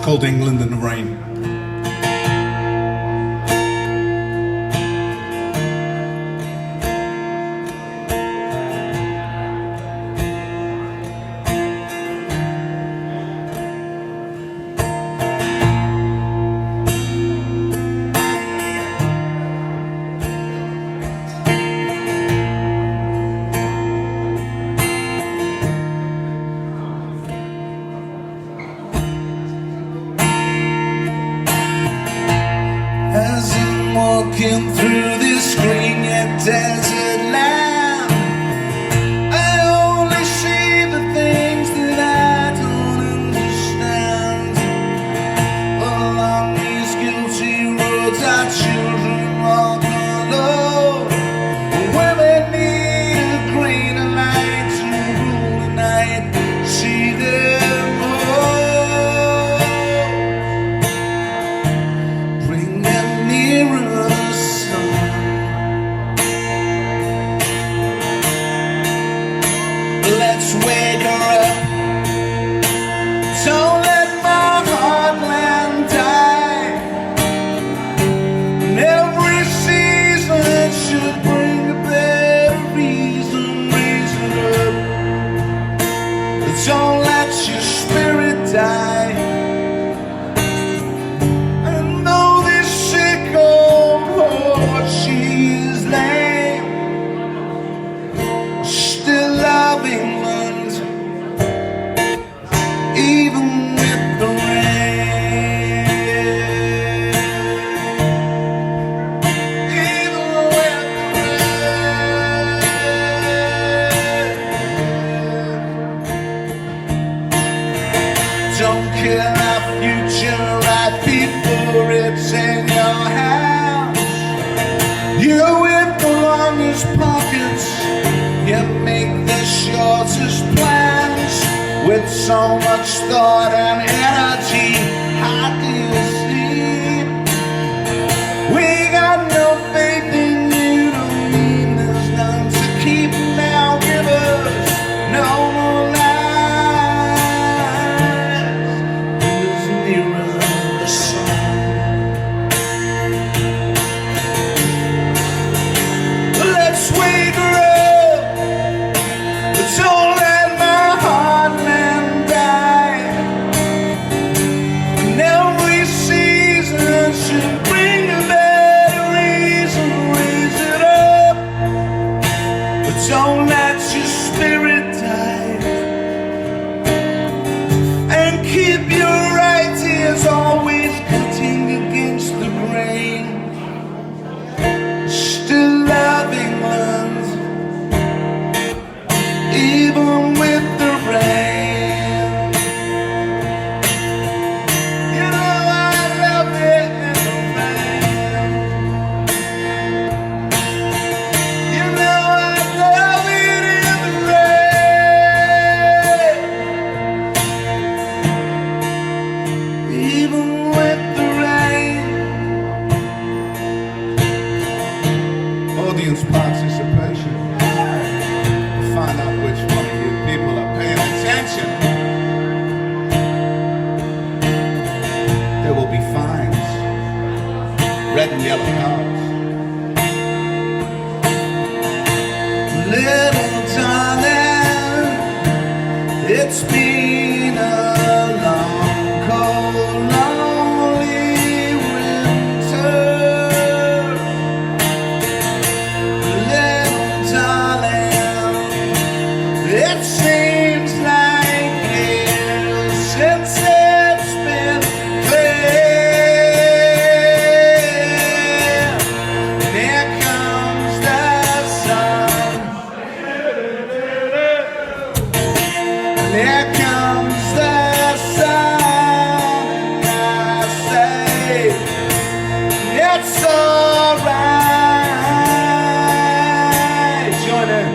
called England in the Rain. As I'm walking through this green yet desert land, I only see the things that I don't understand. Along these guilty roads our children walk alone. Women need a greener light to rule the night. See them all. Bring them nearer, son. Let's wake her up. Don't let my heartland die. And every season should bring a better reason. Raise it up. Don't let your spirit die. And though this sick old horse she is lame, still love England, even with the rain. Even with the rain. Don't kill our future right before it's in your hands. You with the longest pockets, you make the shortest plans. With so much thought and energy, how do you sleep? We got no faith in you, don't mean there's none to keep. Now give us no more lies. Who's nearer the sun? Let's wake her up. Don't let my heartland die. And every season should bring a better reason. Raise it up. But don't let your spirit die. And keep your right ears always cutting against the grain. Still love England, even with the rain. You know I love it in the rain. You know I love it in the rain. Even with the rain. Audience participation. Find out which one of you people are paying attention. There will be fines. Red and yellow cards. Little darling, it's been a long, cold, lonely winter. Little darling, it seems like years since it's been clear. Here comes the sun. Here comes the sun. And I say, it's alright. Join in.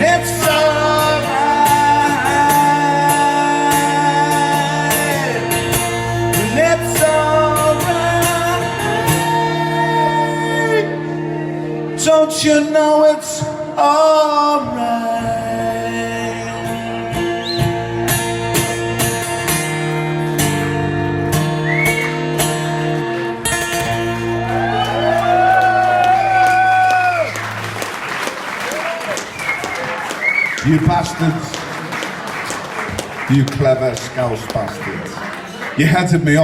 It's alright. It's alright. Don't you know it's alright? You bastards. You clever scouse bastards. You headed me off.